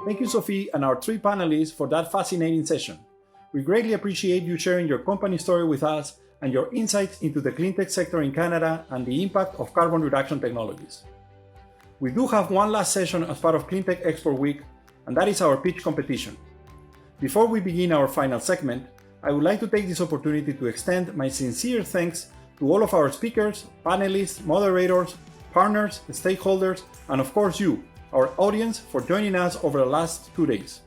Thank you, Sophie, and our three panelists for that fascinating session. We greatly appreciate you sharing your company story with us and your insights into the cleantech sector in Canada and the impact of carbon reduction technologies. We do have one last session as part of Cleantech Export Week, and that is our pitch competition. Before we begin our final segment, I would like to take this opportunity to extend my sincere thanks to all of our speakers, panelists, moderators, partners, stakeholders, and of course you, our audience, for joining us over the last 2 days.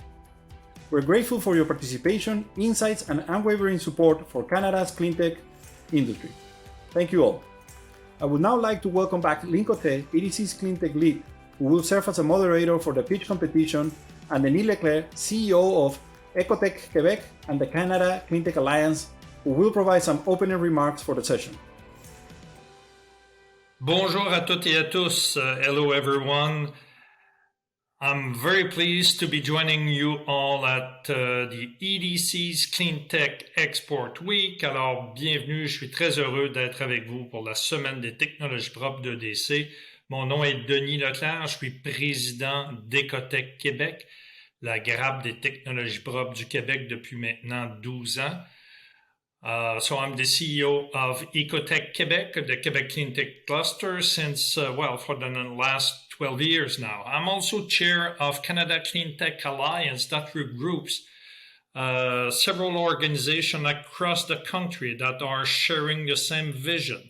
We're grateful for your participation, insights, and unwavering support for Canada's cleantech industry. Thank you all. I would now like to welcome back Lynn Cote, EDC's cleantech lead, who will serve as a moderator for the pitch competition, and Denis Leclerc, CEO of Ecotech Quebec and the Canada Cleantech Alliance, who will provide some opening remarks for the session. Bonjour à toutes et à tous. Hello everyone. I'm very pleased to be joining you all at the EDC's Cleantech Export Week. Alors, bienvenue, je suis très heureux d'être avec vous pour la semaine des technologies propres d'EDC. Mon nom est Denis Leclerc, je suis président d'Ecotech Québec, la grappe des technologies propres du Québec depuis maintenant 12 ans. So I'm the CEO of Ecotech Quebec, the Quebec Cleantech Cluster, since, for the last 12 years now. I'm also chair of Canada Cleantech Alliance that regroups several organizations across the country that are sharing the same vision,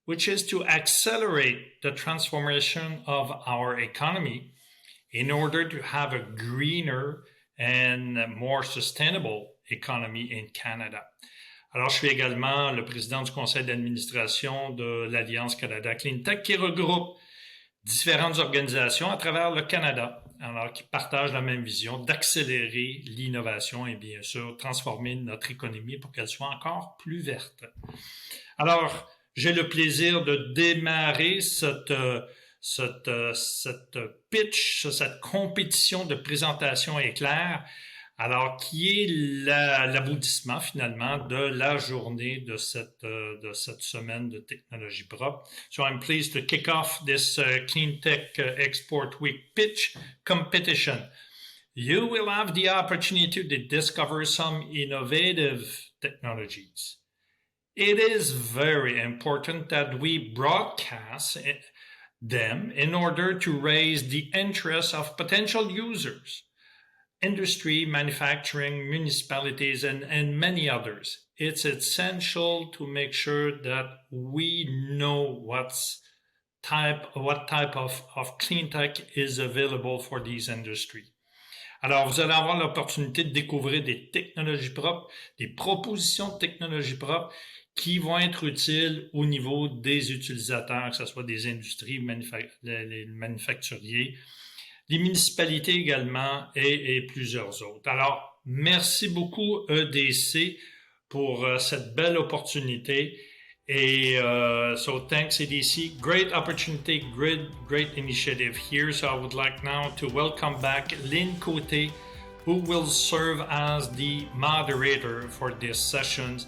which is to accelerate the transformation of our economy in order to have a greener and more sustainable economy in Canada. Alors, je suis également le président du conseil d'administration de l'Alliance Canada Cleantech qui regroupe différentes organisations à travers le Canada, alors qui partagent la même vision d'accélérer l'innovation et bien sûr transformer notre économie pour qu'elle soit encore plus verte. Alors, j'ai le plaisir de démarrer cette pitch, cette compétition de présentation éclair, alors qui est l'aboutissement finalement de la journée de cette semaine de technologie propre. So I'm pleased to kick off this Cleantech Export Week pitch competition. You will have the opportunity to discover some innovative technologies. It is very important that we broadcast them in order to raise the interest of potential users, industry, manufacturing, municipalities, and many others. It's essential to make sure that we know what type of clean tech is available for these industries. Alors, vous allez avoir l'opportunité de découvrir des technologies propres, des propositions de technologies propres qui vont être utiles au niveau des utilisateurs, que ce soit des industries, les manufacturiers, les municipalités également et plusieurs autres. Alors, merci beaucoup EDC pour cette belle opportunité. Et so thanks EDC, great opportunity, great initiative here. So I would like now to welcome back Lynn Cote, who will serve as the moderator for these sessions.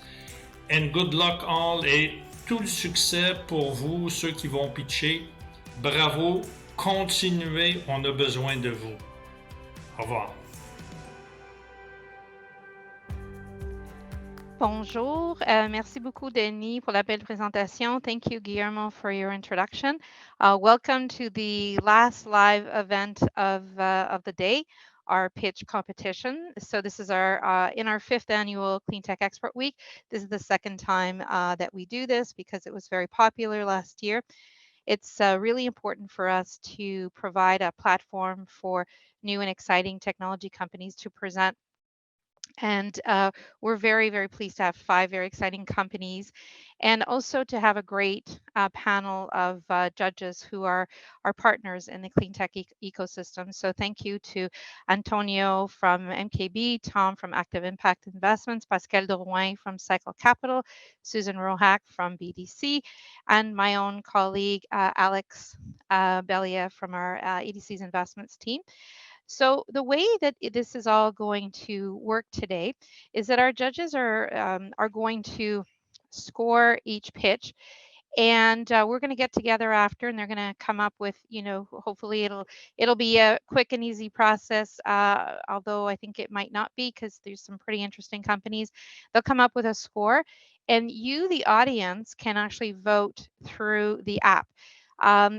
And good luck all et tout le succès pour vous, ceux qui vont pitcher. Bravo, continuez, on a besoin de vous. Au revoir. Bonjour, merci beaucoup Denis pour la belle présentation. Thank you Guillermo for your introduction. Welcome to the last live event of the day, our pitch competition. So this is our in our 5th annual Cleantech Export Week. This is the second time that we do this because it was very popular last year. It's really important for us to provide a platform for new and exciting technology companies to present. And we're very, very pleased to have 5 very exciting companies and also to have a great panel of judges who are our partners in the cleantech ecosystem. So thank you to Antonio from MKB, Tom from Active Impact Investments, Pascal Drouin from Cycle Capital, Susan Rohack from BDC, and my own colleague Alex Belia from our EDC's investments team. So the way that this is all going to work today is that our judges are going to score each pitch, And we're going to get together after, and they're going to come up with, hopefully it'll be a quick and easy process, although I think it might not be, because there's some pretty interesting companies. They'll come up with a score, and you, the audience, can actually vote through the app.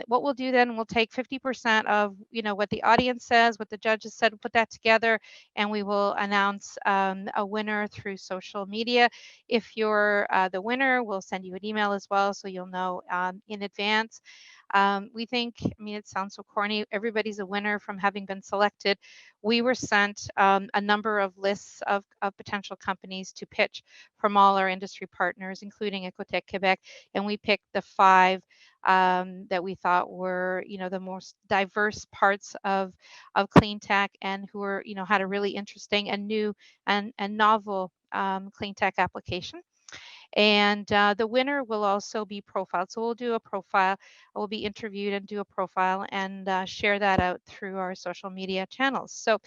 What we'll do then, we'll take 50% of what the audience says, what the judges said, put that together, and we will announce a winner through social media. If you're the winner, we'll send you an email as well, so you'll know in advance. We think, it sounds so corny, everybody's a winner from having been selected. We were sent a number of lists of potential companies to pitch from all our industry partners, including Ecotech Quebec, and we picked the 5 that we thought were, the most diverse parts of clean tech, and who were, had a really interesting and new and novel clean tech application. And the winner will also be profiled. So we'll do a profile, we'll be interviewed and do a profile, and share that out through our social media channels. So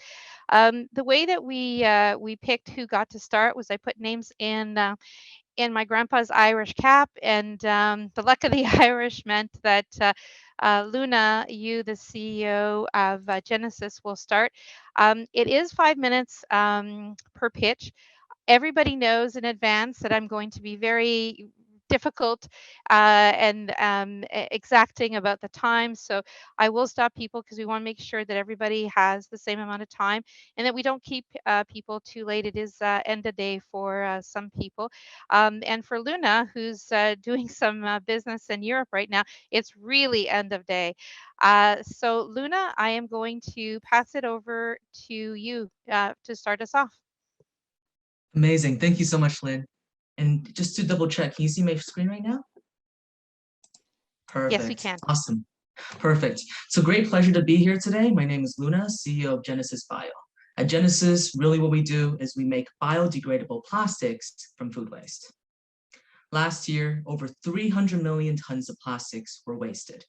the way that we picked who got to start was I put names in my grandpa's Irish cap, and the luck of the Irish meant that Luna, you, the CEO of Genesis, will start. It is 5 minutes per pitch. Everybody knows in advance that I'm going to be very difficult and exacting about the time. So I will stop people, because we want to make sure that everybody has the same amount of time, and that we don't keep people too late. It is end of day for some people. And for Luna, who's doing some business in Europe right now, it's really end of day. So Luna, I am going to pass it over to you to start us off. Amazing. Thank you so much, Lynn. And just to double check, can you see my screen right now? Perfect. Yes, we can. Awesome. Perfect. So great pleasure to be here today. My name is Luna, CEO of Genesis Bio. At Genesis, really what we do is we make biodegradable plastics from food waste. Last year, over 300 million tons of plastics were wasted,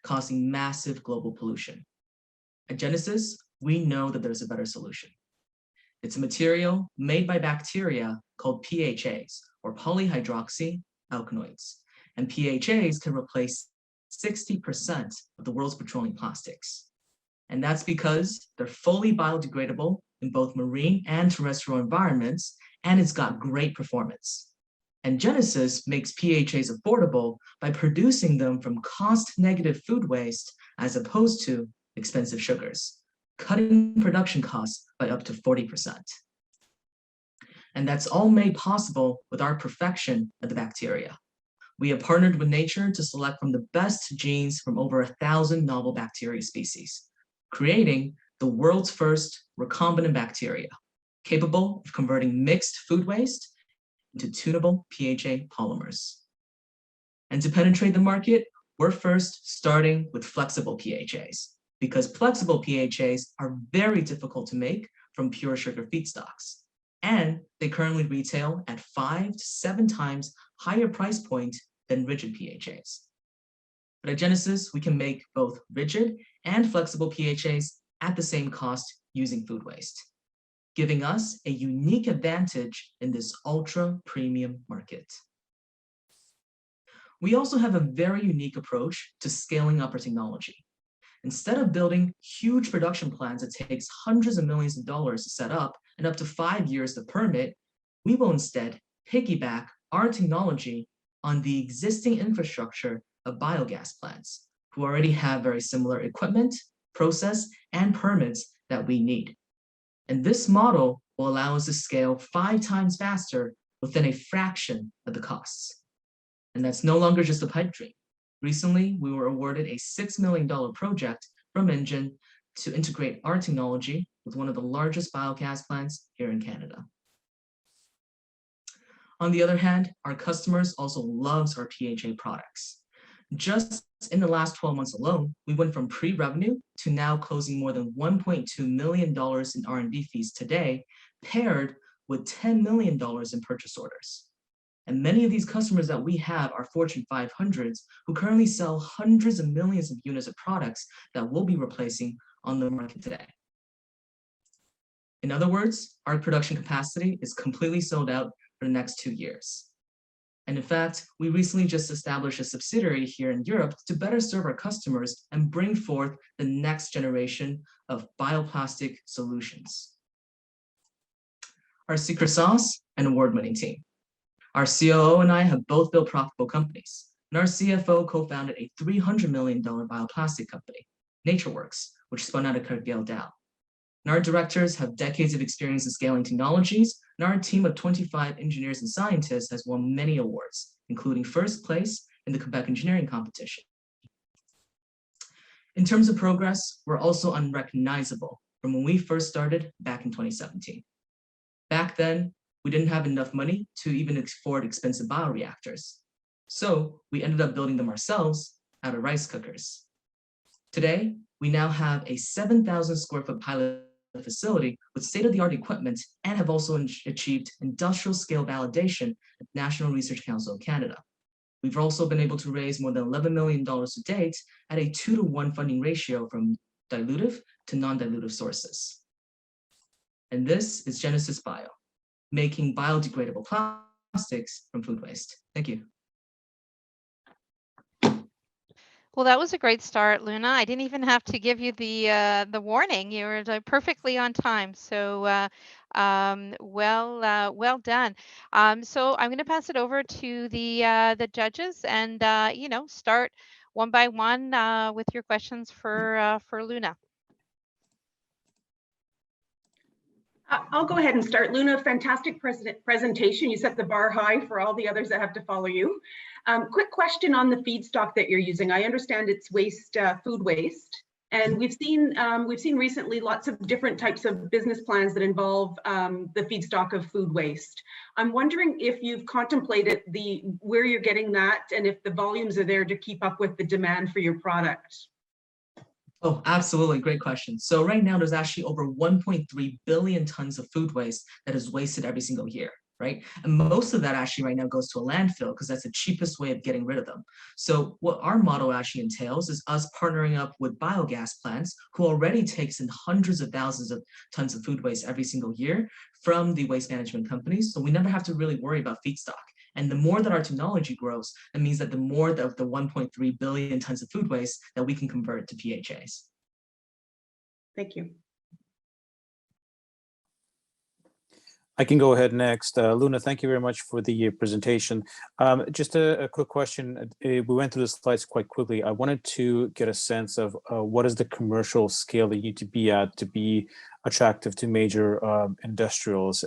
causing massive global pollution. At Genesis, we know that there's a better solution. It's a material made by bacteria called PHAs, or polyhydroxyalkanoids. And PHAs can replace 60% of the world's petroleum plastics. And that's because they're fully biodegradable in both marine and terrestrial environments, and it's got great performance. And Genesis makes PHAs affordable by producing them from cost-negative food waste as opposed to expensive sugars, cutting production costs by up to 40%. And that's all made possible with our perfection of the bacteria. We have partnered with nature to select from the best genes from over 1,000 novel bacteria species, creating the world's first recombinant bacteria, capable of converting mixed food waste into tunable PHA polymers. And to penetrate the market, we're first starting with flexible PHAs, because flexible PHAs are very difficult to make from pure sugar feedstocks, and they currently retail at 5 to 7 times higher price point than rigid PHAs. But at Genesis, we can make both rigid and flexible PHAs at the same cost using food waste, giving us a unique advantage in this ultra premium market. We also have a very unique approach to scaling up our technology. Instead of building huge production plants that takes hundreds of millions of dollars to set up and up to 5 years to permit, we will instead piggyback our technology on the existing infrastructure of biogas plants, who already have very similar equipment, process, and permits that we need. And this model will allow us to scale 5 times faster within a fraction of the costs. And that's no longer just a pipe dream. Recently, we were awarded a $6 million project from Engine to integrate our technology with one of the largest biogas plants here in Canada. On the other hand, our customers also love our PHA products. Just in the last 12 months alone, we went from pre-revenue to now closing more than $1.2 million in R&D fees today, paired with $10 million in purchase orders. And many of these customers that we have are Fortune 500s who currently sell hundreds of millions of units of products that we'll be replacing on the market today. In other words, our production capacity is completely sold out for the next 2 years. And in fact, we recently just established a subsidiary here in Europe to better serve our customers and bring forth the next generation of bioplastic solutions. Our secret sauce, an award-winning team. Our COO and I have both built profitable companies, and our CFO co-founded a $300 million bioplastic company, NatureWorks, which spun out of Cargill Dow. And our directors have decades of experience in scaling technologies, and our team of 25 engineers and scientists has won many awards, including first place in the Quebec engineering competition. In terms of progress, we're also unrecognizable from when we first started back in 2017. Back then, we didn't have enough money to even afford expensive bioreactors. So we ended up building them ourselves out of rice cookers. Today, we now have a 7,000 square foot pilot facility with state-of-the-art equipment and have also achieved industrial scale validation at the National Research Council of Canada. We've also been able to raise more than $11 million to date at a 2-to-1 funding ratio from dilutive to non-dilutive sources. And this is Genesis Bio, making biodegradable plastics from food waste. Thank you. Well, that was a great start, Luna. I didn't even have to give you the warning. You were perfectly on time. So well done. So I'm going to pass it over to the judges and start one by one with your questions for Luna. I'll go ahead and start. Luna, fantastic presentation. You set the bar high for all the others that have to follow you. Quick question on the feedstock that you're using. I understand it's waste, food waste, and we've seen recently lots of different types of business plans that involve the feedstock of food waste. I'm wondering if you've contemplated where you're getting that and if the volumes are there to keep up with the demand for your product. Oh, absolutely. Great question. So right now, there's actually over 1.3 billion tons of food waste that is wasted every single year, right? And most of that actually right now goes to a landfill because that's the cheapest way of getting rid of them. So what our model actually entails is us partnering up with biogas plants who already takes in hundreds of thousands of tons of food waste every single year from the waste management companies. So we never have to really worry about feedstock. And the more that our technology grows, that means that the more of the 1.3 billion tons of food waste that we can convert to PHAs. Thank you. I can go ahead next. Luna, thank you very much for the presentation. Just a quick question. We went through the slides quite quickly. I wanted to get a sense of what is the commercial scale that you need to be at to be attractive to major industrials.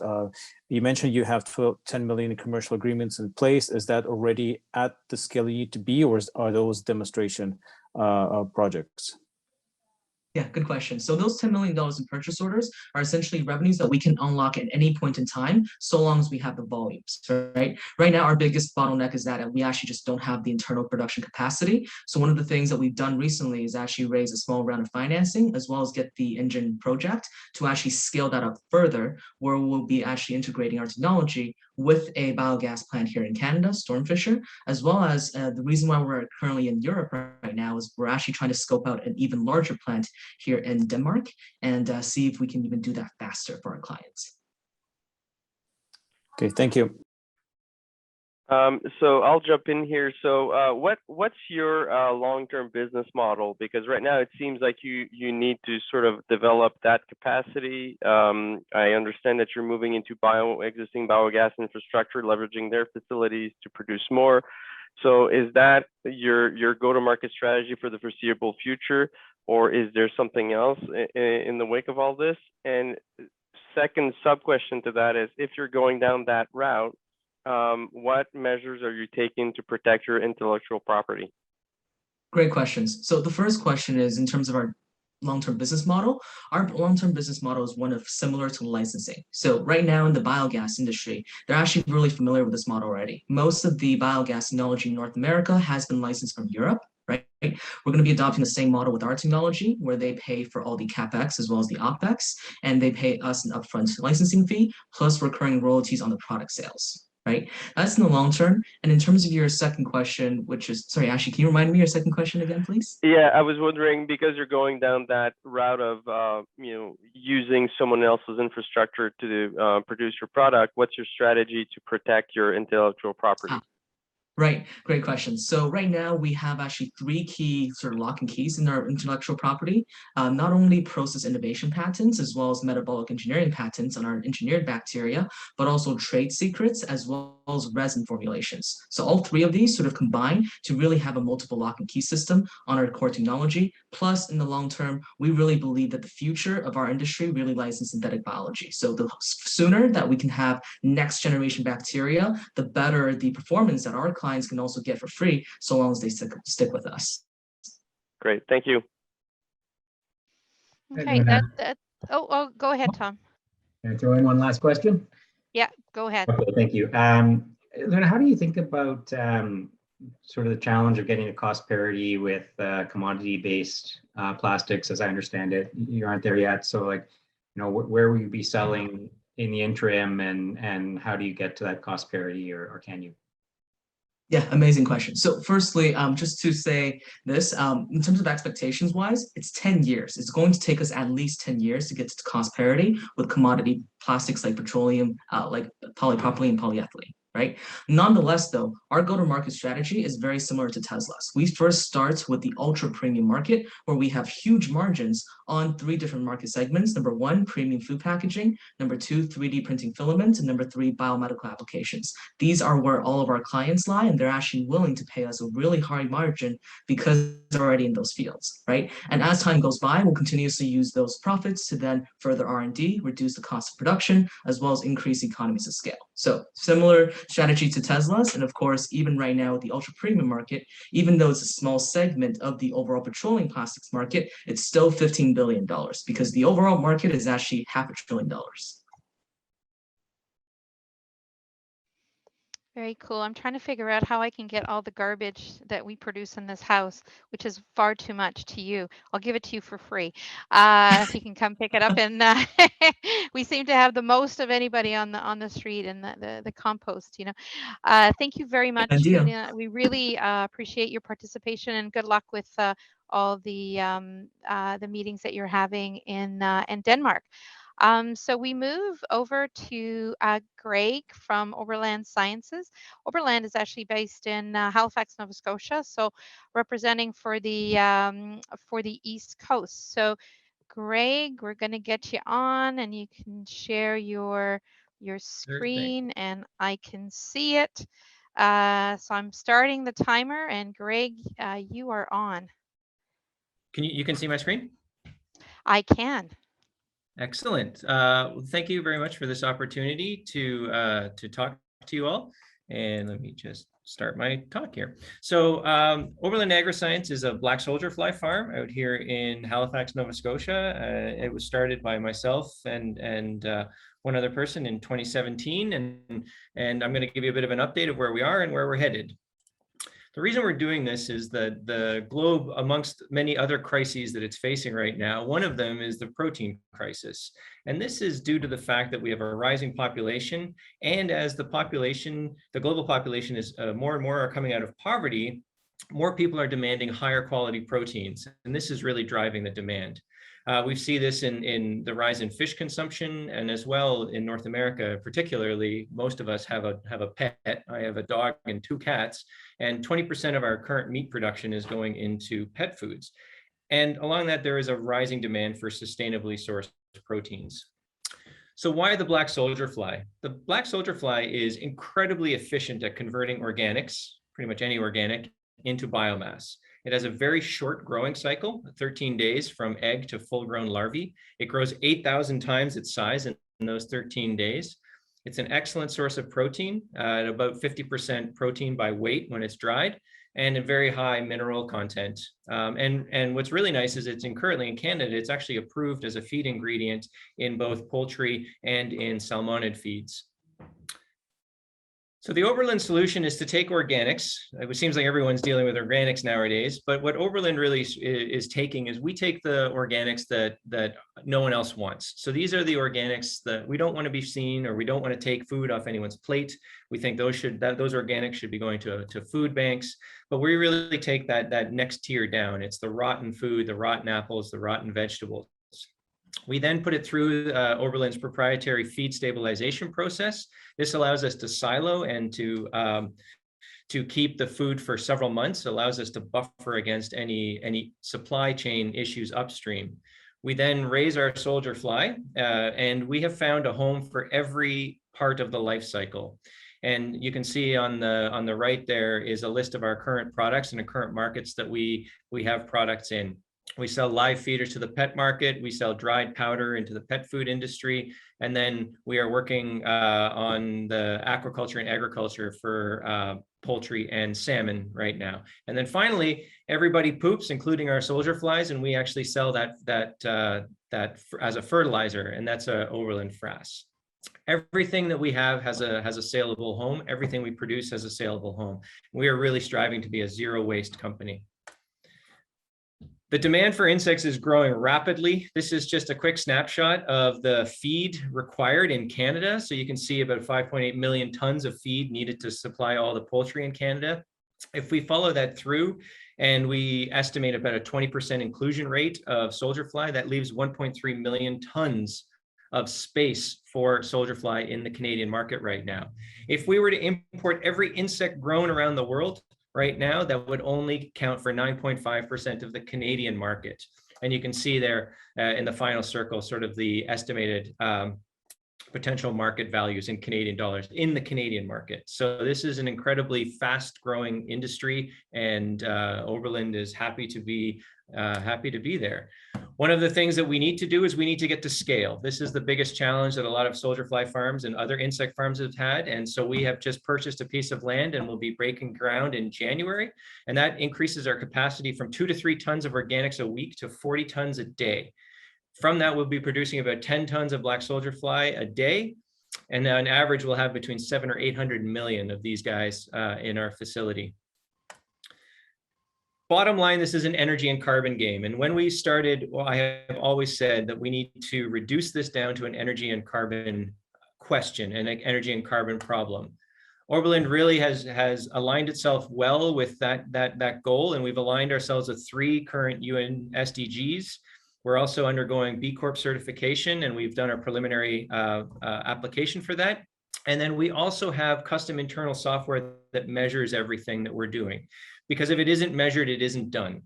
You mentioned you have 10 million commercial agreements in place. Is that already at the scale you need to be, or are those demonstration projects? Yeah, good question. So those $10 million in purchase orders are essentially revenues that we can unlock at any point in time, so long as we have the volumes, right? Right now, our biggest bottleneck is that we actually just don't have the internal production capacity. So one of the things that we've done recently is actually raise a small round of financing, as well as get the engine project to actually scale that up further, where we'll be actually integrating our technology with a biogas plant here in Canada, Stormfisher, as well as the reason why we're currently in Europe right now is we're actually trying to scope out an even larger plant here in Denmark and see if we can even do that faster for our clients. Okay, thank you. So I'll jump in here. So what's your long-term business model? Because right now it seems like you need to sort of develop that capacity. I understand that you're moving into existing biogas infrastructure, leveraging their facilities to produce more. So is that your go-to-market strategy for the foreseeable future, or is there something else in the wake of all this? And second sub-question to that is, if you're going down that route, what measures are you taking to protect your intellectual property? Great questions. So the first question is in terms of our long-term business model. Our long-term business model is one of similar to licensing. So right now in the biogas industry, they're actually really familiar with this model already. Most of the biogas technology in North America has been licensed from Europe, right? We're going to be adopting the same model with our technology, where they pay for all the CapEx as well as the OpEx, and they pay us an upfront licensing fee, plus recurring royalties on the product sales. Right? That's in the long term. And in terms of your second question, which is, sorry, Ashley, can you remind me your second question again, please? Yeah, I was wondering, because you're going down that route of, using someone else's infrastructure to produce your product, what's your strategy to protect your intellectual property? Right, great question. So right now we have actually 3 key sort of lock and keys in our intellectual property, not only process innovation patents, as well as metabolic engineering patents on our engineered bacteria, but also trade secrets, as well as resin formulations. So all 3 of these sort of combine to really have a multiple lock and key system on our core technology. Plus, in the long term, we really believe that the future of our industry really lies in synthetic biology. So the sooner that we can have next generation bacteria, the better the performance that our clients can also get for free, so long as they stick with us. Great, thank you. Okay, oh, go ahead, Tom. Can I throw in one last question? Yeah, go ahead. Okay, thank you. Luna, how do you think about sort of the challenge of getting a cost parity with commodity-based plastics? As I understand it, you aren't there yet. So, like, you know, where will you be selling in the interim, and how do you get to that cost parity, or can you? Yeah, amazing question. So firstly, just to say this, in terms of expectations wise, it's 10 years. It's going to take us at least 10 years to get to cost parity with commodity plastics like petroleum, like polypropylene, polyethylene. Right. Nonetheless, though, our go-to-market strategy is very similar to Tesla's. We first start with the ultra premium market, where we have huge margins on 3 different market segments. Number 1, premium food packaging. Number 2, 3D printing filaments. And number 3, biomedical applications. These are where all of our clients lie, and they're actually willing to pay us a really high margin because they're already in those fields, right? And as time goes by, we'll continuously use those profits to then further R&D, reduce the cost of production, as well as increase economies of scale. So similar strategy to Tesla's, and of course, even right now, the ultra premium market, even though it's a small segment of the overall petroleum plastics market, it's still $15 billion because the overall market is actually $500 billion. Very cool. I'm trying to figure out how I can get all the garbage that we produce in this house, which is far too much, to you. I'll give it to you for free. If you can come pick it up, and we seem to have the most of anybody on the street, and the compost. You know, thank you very much, Luna. We really appreciate your participation, and good luck with all the meetings that you're having in Denmark. So we move over to Greg from Overland Sciences. Overland is actually based in Halifax, Nova Scotia, so representing for the East Coast. So Greg, we're going to get you on, and you can share your screen, and I can see it. So I'm starting the timer, and Greg, you are on. You can see my screen? I can. Excellent. Thank you very much for this opportunity to talk to you all. And let me just start my talk here. So Oberlin Agroscience is a black soldier fly farm out here in Halifax, Nova Scotia. It was started by myself and one other person in 2017. And I'm going to give you a bit of an update of where we are and where we're headed. The reason we're doing this is that the globe, amongst many other crises that it's facing right now, one of them is the protein crisis. And this is due to the fact that we have a rising population. And as the global population is more and more are coming out of poverty, more people are demanding higher quality proteins. And this is really driving the demand. We see this in the rise in fish consumption, and as well in North America, particularly, most of us have a pet. I have a dog and 2 cats, and 20% of our current meat production is going into pet foods. And along that, there is a rising demand for sustainably sourced proteins. So why the black soldier fly? The black soldier fly is incredibly efficient at converting organics, pretty much any organic, into biomass. It has a very short growing cycle, 13 days from egg to full-grown larvae. It grows 8,000 times its size in those 13 days. It's an excellent source of protein, at about 50% protein by weight when it's dried, and a very high mineral content. And what's really nice is currently in Canada, it's actually approved as a feed ingredient in both poultry and in salmonid feeds. So the Oberlin solution is to take organics. It seems like everyone's dealing with organics nowadays, but what Oberlin really is taking is we take the organics that no one else wants. So these are the organics that we don't want to be seen, or we don't want to take food off anyone's plate. We think those organics should be going to food banks, but we really take that next tier down. It's the rotten food, the rotten apples, the rotten vegetables. We then put it through Oberlin's proprietary feed stabilization process. This allows us to silo and to to keep the food for several months, allows us to buffer against any supply chain issues upstream. We then raise our soldier fly, and we have found a home for every part of the life cycle. And you can see on the right there is a list of our current products and the current markets that we have products in. We sell live feeders to the pet market. We sell dried powder into the pet food industry. And then we are working on the aquaculture and agriculture for poultry and salmon right now. And then finally, everybody poops, including our soldier flies, and we actually sell that as a fertilizer, and that's a Overland frass. Everything that we have has a saleable home. Everything we produce has a saleable home. We are really striving to be a zero waste company. The demand for insects is growing rapidly. This is just a quick snapshot of the feed required in Canada. So you can see about 5.8 million tons of feed needed to supply all the poultry in Canada. If we follow that through and we estimate about a 20% inclusion rate of soldier fly, that leaves 1.3 million tons of space for soldier fly in the Canadian market right now. If we were to import every insect grown around the world, right now, that would only count for 9.5% of the Canadian market. And you can see there in the final circle, sort of the estimated potential market values in Canadian dollars in the Canadian market. So this is an incredibly fast growing industry, and Oberlin is happy to be there. One of the things that we need to do is we need to get to scale. This is the biggest challenge that a lot of soldier fly farms and other insect farms have had. And so we have just purchased a piece of land and we'll be breaking ground in January. And that increases our capacity from 2 to 3 tons of organics a week to 40 tons a day. From that, we'll be producing about 10 tons of black soldier fly a day. And on average, we'll have between 700 or 800 million of these guys in our facility. Bottom line, this is an energy and carbon game. And when we started, well, I have always said that we need to reduce this down to an energy and carbon question and an energy and carbon problem. Oberlin really has aligned itself well with that goal. And we've aligned ourselves with 3 current UN SDGs. We're also undergoing B Corp certification, and we've done our preliminary application for that. And then we also have custom internal software that measures everything that we're doing. Because if it isn't measured, it isn't done.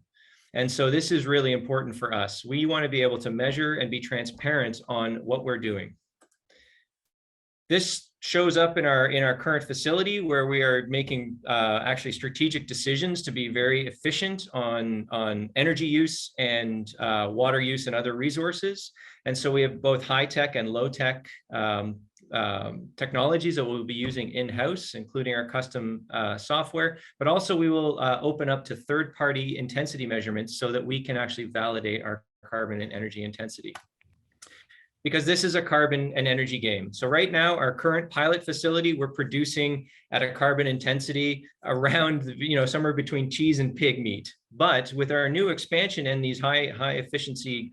And so this is really important for us. We want to be able to measure and be transparent on what we're doing. This shows up in our current facility, where we are making actually strategic decisions to be very efficient on energy use and water use and other resources. And so we have both high tech and low tech technologies that we'll be using in-house, including our custom software, but also we will open up to third-party intensity measurements so that we can actually validate our carbon and energy intensity. Because this is a carbon and energy game. So right now, our current pilot facility, we're producing at a carbon intensity around, somewhere between cheese and pig meat. But with our new expansion and these high efficiency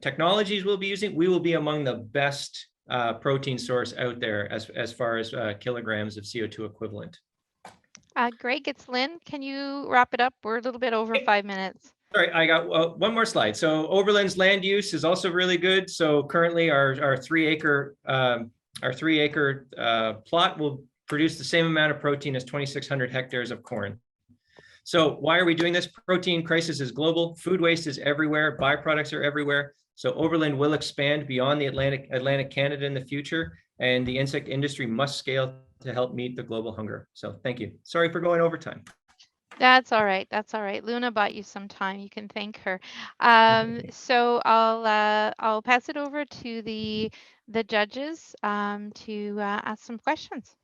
technologies we'll be using, we will be among the best protein source out there as far as kilograms of CO2 equivalent. Greg, it's Lynn. Can you wrap it up? We're a little bit over 5 minutes. Sorry, I got one more slide. So Oberlin's land use is also really good. So currently our 3 acre plot will produce the same amount of protein as 2,600 hectares of corn. So why are we doing this? Protein crisis is global. Food waste is everywhere. Byproducts are everywhere. So Oberlin will expand beyond the Atlantic Canada in the future, and the insect industry must scale to help meet the global hunger. So thank you. Sorry for going over time. That's all right. That's all right. Luna bought you some time. You can thank her. So I'll pass it over to the judges to ask some questions.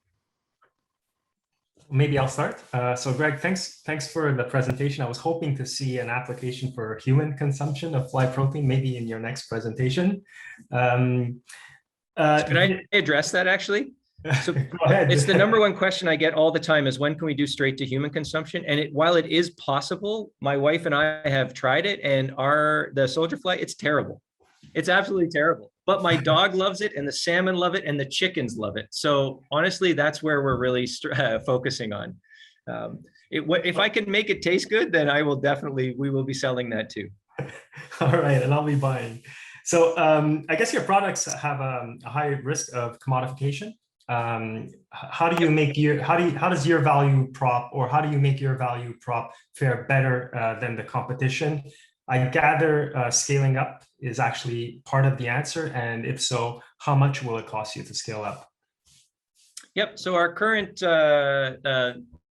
Maybe I'll start. So Greg, thanks for the presentation. I was hoping to see an application for human consumption of fly protein, maybe in your next presentation. Can I address that actually? So Go ahead. It's the number one question I get all the time is when can we do straight to human consumption? And while it is possible, my wife and I have tried it, and the soldier fly, it's terrible. It's absolutely terrible. But my dog loves it, and the salmon love it, and the chickens love it. So honestly, that's where we're really focusing on. If I can make it taste good, then we will be selling that too. All right, and I'll be buying. So I guess your products have a high risk of commodification. how do you make your how does your value prop, or how do you make your value prop fare better than the competition? I gather scaling up is actually part of the answer, and if so, how much will it cost you to scale up? Yep. So our current,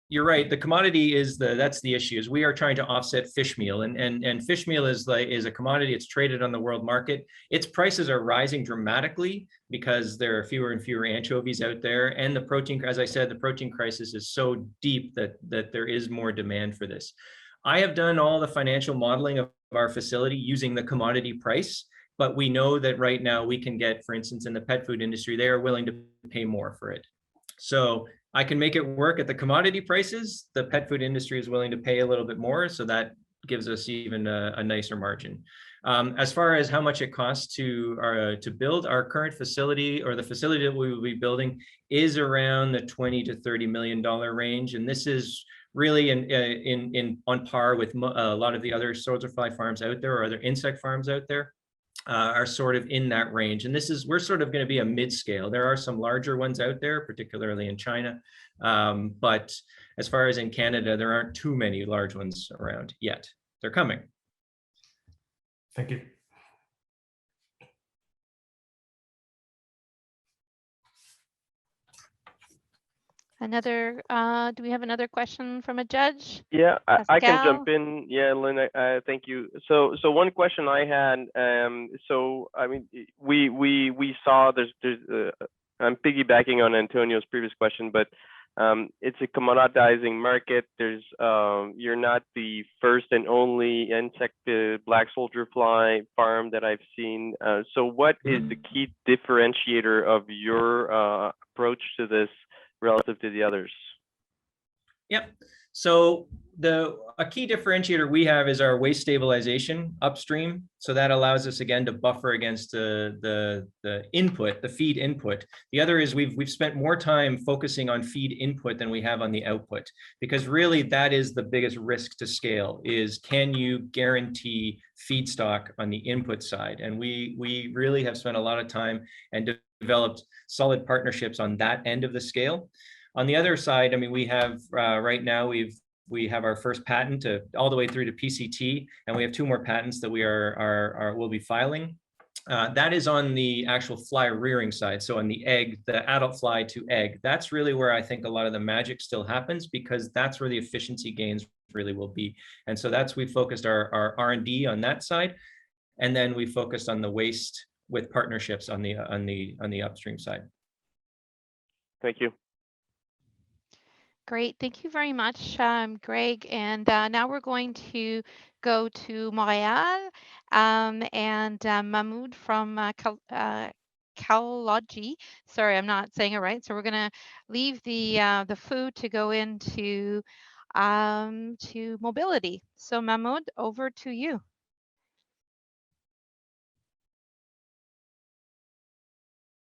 you're right. The commodity is that's the issue. Is we are trying to offset fish meal, and fish meal is a commodity. It's traded on the world market. Its prices are rising dramatically because there are fewer and fewer anchovies out there, and the protein, as I said, the protein crisis is so deep that there is more demand for this. I have done all the financial modeling of our facility using the commodity price, but we know that right now we can get, for instance, in the pet food industry, they are willing to pay more for it. So I can make it work at the commodity prices. The pet food industry is willing to pay a little bit more, so that gives us even a nicer margin. As far as how much it costs to build our current facility, or the facility that we will be building, is around the $20 to $30 million range, and this is really on par with a lot of the other soldier fly farms out there, or other insect farms out there. Are sort of in that range. And we're sort of going to be a mid-scale. There are some larger ones out there, particularly in China. But as far as in Canada, there aren't too many large ones around yet. They're coming. Thank you. Another, do we have another question from a judge? Yeah, I can Pascal? jump in. Yeah, Lynn, thank you. So one question I had, so I mean, we saw there's I'm piggybacking on Antonio's previous question, but it's a commoditizing market. There's you're not the first and only insect black soldier fly farm that I've seen. So what is the key differentiator of your approach to this relative to the others? Yep. So a key differentiator we have is our waste stabilization upstream. So that allows us again to buffer against the input, the feed input. The other is we've spent more time focusing on feed input than we have on the output, because really that is the biggest risk to scale, is can you guarantee feedstock on the input side? And we really have spent a lot of time and developed solid partnerships on that end of the scale. On the other side, I mean, we have right now we have our first patent all the way through to PCT, and we have 2 more patents that we'll be filing. That is on the actual fly rearing side. So on the egg, the adult fly to egg, that's really where I think a lot of the magic still happens, because that's where the efficiency gains really will be. And so we focused our R&D on that side, and then we focused on the waste with partnerships on the upstream side. Thank you. Great, thank you very much, Greg. And now we're going to go to Montreal, and Mahmoud from Calogy. Sorry, I'm not saying it right. So we're going to leave the food to go into to mobility. So Mahmoud, over to you.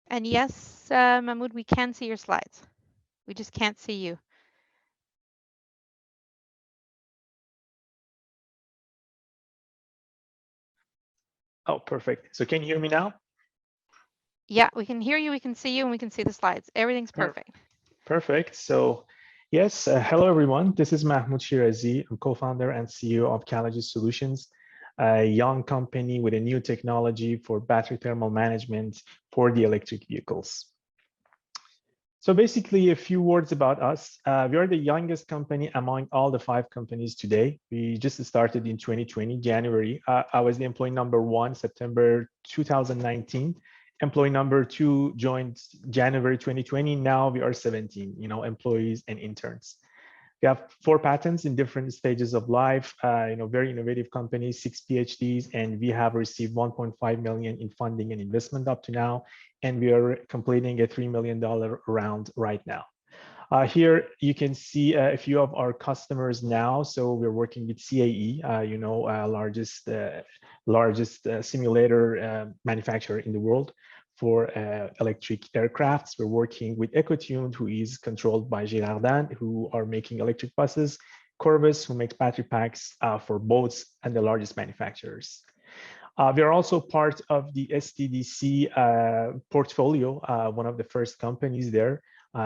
And yes, Mahmoud, we can see your slides. We just can't see you. Oh, perfect. So can you hear me now? Yeah, we can hear you, we can see you, and we can see the slides. Everything's perfect. Perfect. So yes, hello everyone. This is Mahmoud Shirazi. I'm co-founder and CEO of Calogy Solutions, a young company with a new technology for battery thermal management for the electric vehicles. So basically, a few words about us. We are the youngest company among all the 5 companies today. We just started in 2020, January. I was the employee number 1, September 2019. Employee number 2 joined January 2020. Now we are 17, employees and interns. We have 4 patents in different stages of life, very innovative company, 6 PhDs, and we have received 1.5 million in funding and investment up to now. And we are completing a $3 million round right now. Here you can see a few of our customers now. So we're working with CAE, largest simulator manufacturer in the world for electric aircrafts. We're working with EcoTune, who is controlled by Girardin, who are making electric buses, Corvus, who makes battery packs for boats, and the largest manufacturers. We are also part of the STDC portfolio, one of the first companies there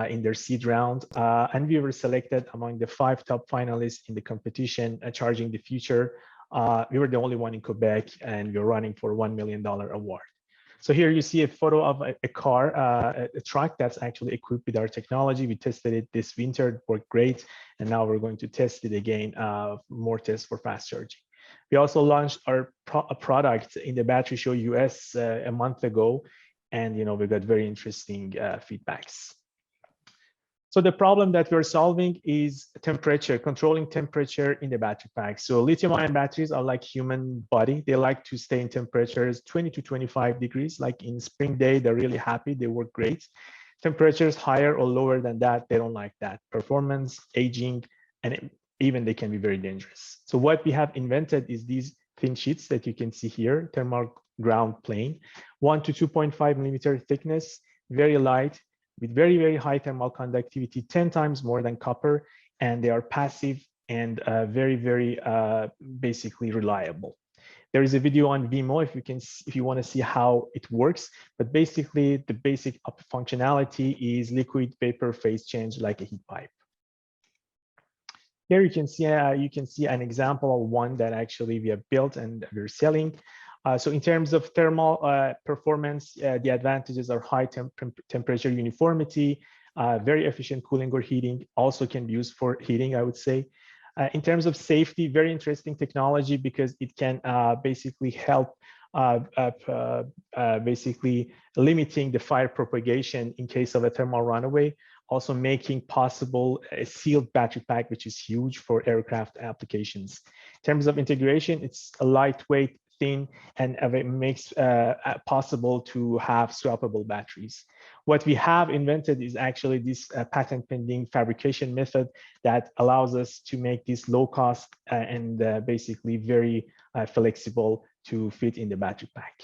in their seed round. And we were selected among the 5 top finalists in the competition, Charging the Future. We were the only one in Quebec, and we were running for $1 million award. So here you see a photo of a car, a truck that's actually equipped with our technology. We tested it this winter, it worked great. And now we're going to test it again, more tests for fast charging. We also launched our product in the Battery Show US a month ago, and we got very interesting feedbacks. So the problem that we're solving is temperature, controlling temperature in the battery pack. So lithium-ion batteries are like human body. They like to stay in temperatures 20 to 25 degrees. Like in spring day, they're really happy, they work great. Temperatures higher or lower than that, they don't like that. Performance, aging, and even they can be very dangerous. So what we have invented is these thin sheets that you can see here, thermal ground plane, 1 to 2.5 millimeter thickness, very light, with very, very high thermal conductivity, 10 times more than copper, and they are passive and very, very basically reliable. There is a video on Vimo if you want to see how it works, but basically the basic functionality is liquid vapor phase change like a heat pipe. Here you can see an example of one that actually we have built and we're selling. So in terms of thermal performance, the advantages are high temperature uniformity, very efficient cooling or heating, also can be used for heating, I would say. In terms of safety, very interesting technology because it can basically help basically limiting the fire propagation in case of a thermal runaway, also making possible a sealed battery pack, which is huge for aircraft applications. In terms of integration, it's a lightweight, thin, and it makes possible to have swappable batteries. What we have invented is actually this patent pending fabrication method that allows us to make this low cost and basically very flexible to fit in the battery pack.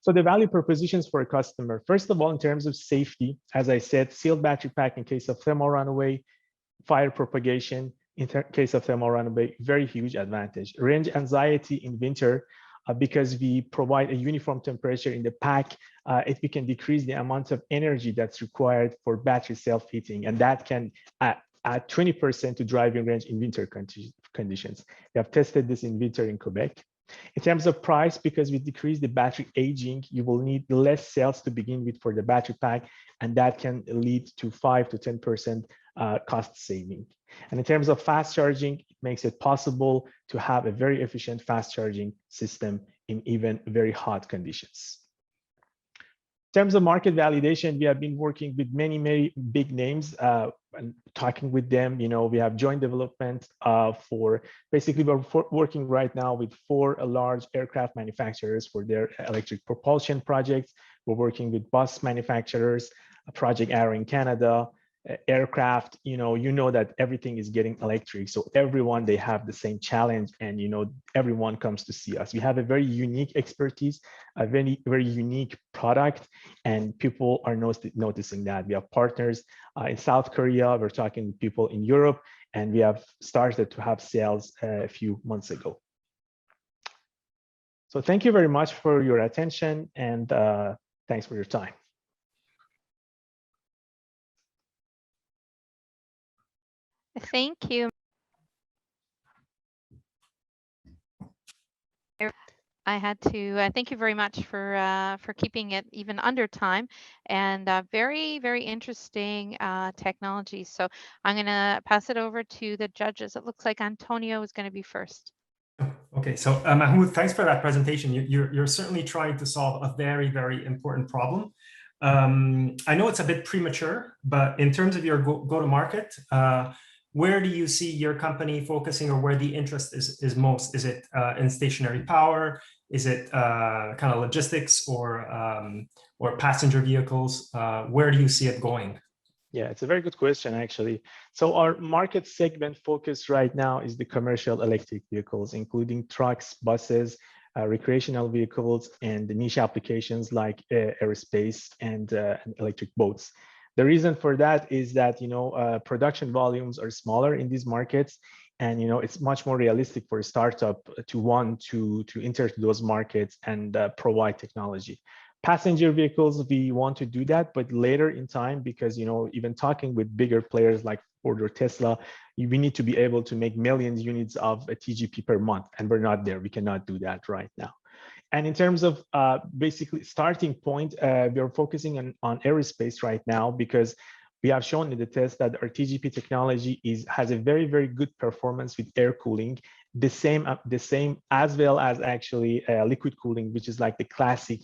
So the value propositions for a customer, first of all, in terms of safety, as I said, sealed battery pack in case of thermal runaway, fire propagation, in case of thermal runaway, very huge advantage. Range anxiety in winter, because we provide a uniform temperature in the pack, we can decrease the amount of energy that's required for battery self-heating, and that can add 20% to driving range in winter conditions. We have tested this in winter in Quebec. In terms of price, because we decrease the battery aging, you will need less cells to begin with for the battery pack, and that can lead to 5 to 10% cost saving. And in terms of fast charging, it makes it possible to have a very efficient fast charging system in even very hot conditions. In terms of market validation, we have been working with many big names and talking with them. We have joint development for basically we're working right now with 4 large aircraft manufacturers for their electric propulsion projects. We're working with bus manufacturers, Project Arrow in Canada, aircraft. You know that everything is getting electric, so everyone, they have the same challenge, and everyone comes to see us. We have a very unique expertise, a very unique product, and people are noticing that. We have partners in South Korea, we're talking with people in Europe, and we have started to have sales a few months ago. So thank you very much for your attention, and thanks for your time. Thank you. I had to thank you very much for keeping it even under time, and very, very interesting technology. So I'm going to pass it over to the judges. It looks like Antonio is going to be first. Okay, so Mahmoud, thanks for that presentation. You're certainly trying to solve a very, very important problem. I know it's a bit premature, but in terms of your go-to-market, where do you see your company focusing, or where the interest is most? Is it in stationary power? Is it kind of logistics or passenger vehicles? Where do you see it going? Yeah, it's a very good question, actually. So our market segment focus right now is the commercial electric vehicles, including trucks, buses, recreational vehicles, and the niche applications like aerospace and electric boats. The reason for that is that production volumes are smaller in these markets, And it's much more realistic for a startup to want to enter those markets and provide technology. Passenger vehicles, we want to do that, but later in time, because even talking with bigger players like Ford or Tesla, we need to be able to make millions units of a TGP per month, and we're not there. We cannot do that right now. And in terms of basically starting point, we are focusing on aerospace right now, because we have shown in the test that our TGP technology has a very, very good performance with air cooling, the same as well as actually liquid cooling, which is like the classic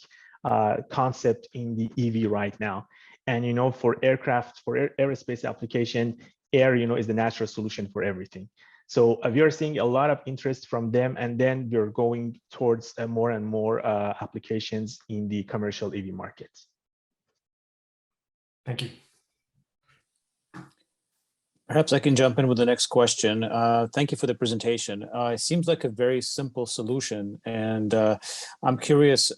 concept in the EV right now. And for aircraft, for aerospace application, air is the natural solution for everything. So we are seeing a lot of interest from them, and then we're going towards more and more applications in the commercial EV market. Thank you. Perhaps I can jump in with the next question. Thank you for the presentation. It seems like a very simple solution, and I'm curious,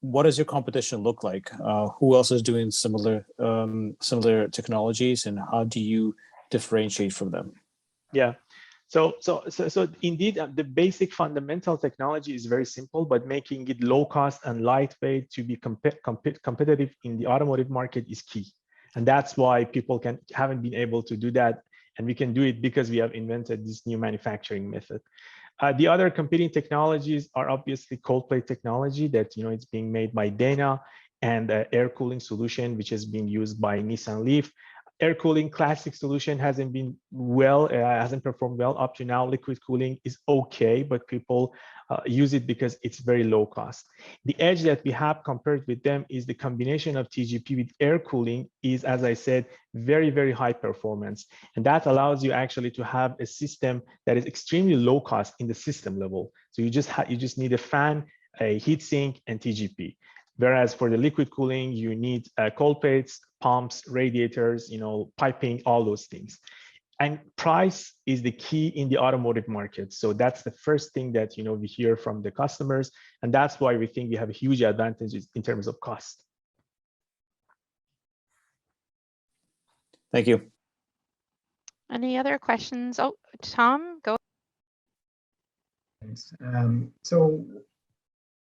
what does your competition look like? Who else is doing similar technologies, and how do you differentiate from them? Yeah. So indeed, the basic fundamental technology is very simple, but making it low cost and lightweight to be competitive in the automotive market is key. And that's why people haven't been able to do that. And we can do it because we have invented this new manufacturing method. The other competing technologies are obviously cold plate technology that, it's being made by Dana, and air cooling solution, which is being used by Nissan Leaf. Air cooling classic solution hasn't performed well up to now. Liquid cooling is okay, but people use it because it's very low cost. The edge that we have compared with them is the combination of TGP with air cooling is, as I said, very, very high performance. And that allows you actually to have a system that is extremely low cost in the system level. So you just need a fan, a heat sink, and TGP. Whereas for the liquid cooling, you need cold plates, pumps, radiators, piping, all those things. And price is the key in the automotive market. So that's the first thing that we hear from the customers, and that's why we think we have a huge advantage in terms of cost. Thank you. Any other questions? Oh, Tom, go. Thanks. So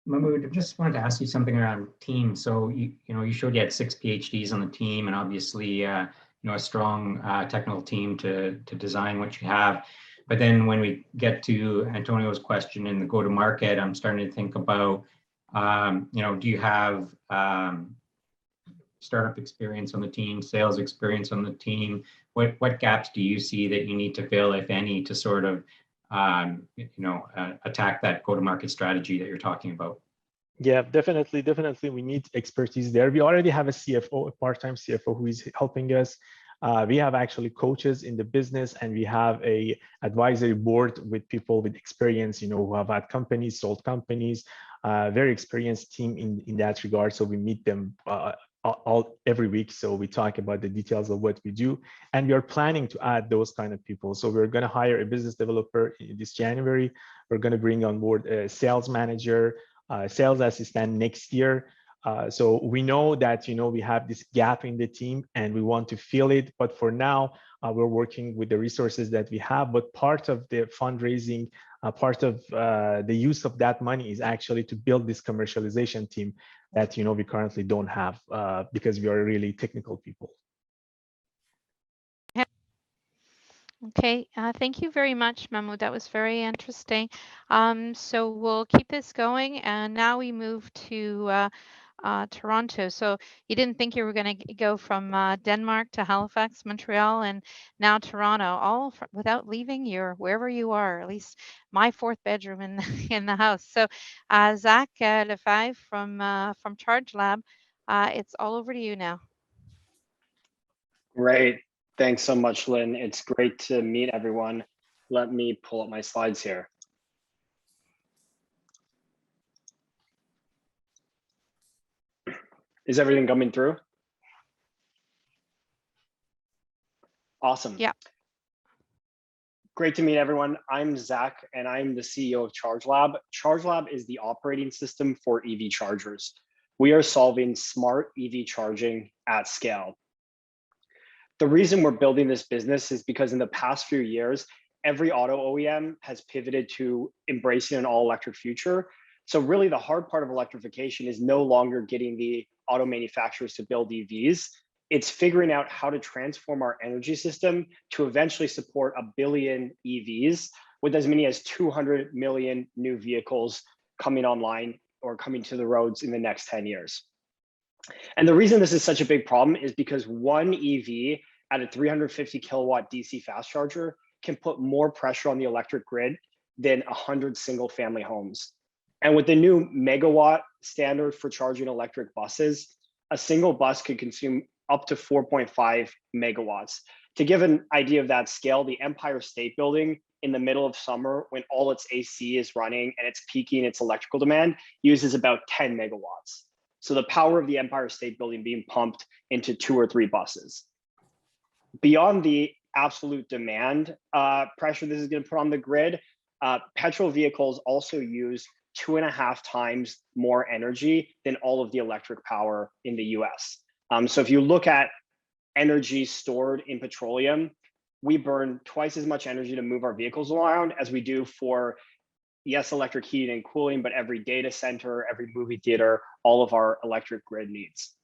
Mahmoud, I just wanted to ask you something around team. So you showed you had 6 PhDs on the team, and obviously a strong technical team to design what you have. But then when we get to Antonio's question in the go-to-market, I'm starting to think about, do you have startup experience on the team, sales experience on the team? What gaps do you see that you need to fill, if any, to sort of attack that go-to-market strategy that you're talking about? Yeah, definitely. We need expertise there. We already have a CFO, a part-time CFO who is helping us. We have actually coaches in the business, and we have a advisory board with people with experience, who have had companies, sold companies, very experienced team in that regard. So we meet them every week. So we talk about the details of what we do, and we are planning to add those kind of people. So we're going to hire a business developer this January. We're going to bring on board a sales manager, sales assistant next year. So we know that, we have this gap in the team and we want to fill it. But for now, we're working with the resources that we have. But part of the fundraising, part of the use of that money is actually to build this commercialization team that, we currently don't have because we are really technical people. Okay, thank you very much, Mahmoud. That was very interesting. So we'll keep this going, and now we move to Toronto. So you didn't think you were going to go from Denmark to Halifax, Montreal, and now Toronto, all without leaving wherever you are, at least my 4th bedroom in the house. So Zach Lefebvre from Charge Lab, it's all over to you now. Great. Thanks so much, Lynn. It's great to meet everyone. Let me pull up my slides here. Is everything coming through? Awesome. Yeah. Great to meet everyone. I'm Zach, and I'm the CEO of Charge Lab. Charge Lab is the operating system for EV chargers. We are solving smart EV charging at scale. The reason we're building this business is because in the past few years, every auto OEM has pivoted to embracing an all-electric future. So really the hard part of electrification is no longer getting the auto manufacturers to build EVs. It's figuring out how to transform our energy system to eventually support 1 billion EVs with as many as 200 million new vehicles coming online or coming to the roads in the next 10 years. And the reason this is such a big problem is because one EV at a 350 kilowatt DC fast charger can put more pressure on the electric grid than 100 single family homes. And with the new megawatt standard for charging electric buses, a single bus could consume up to 4.5 megawatts. To give an idea of that scale, the Empire State Building in the middle of summer, when all its AC is running and it's peaking its electrical demand, uses about 10 megawatts. So the power of the Empire State Building being pumped into 2 or 3 buses. Beyond the absolute demand pressure this is going to put on the grid, petrol vehicles also use 2.5 times more energy than all of the electric power in the US. So if you look at energy stored in petroleum, we burn twice as much energy to move our vehicles around as we do for, yes, electric heating and cooling, but every data center, every movie theater, all of our electric grid needs.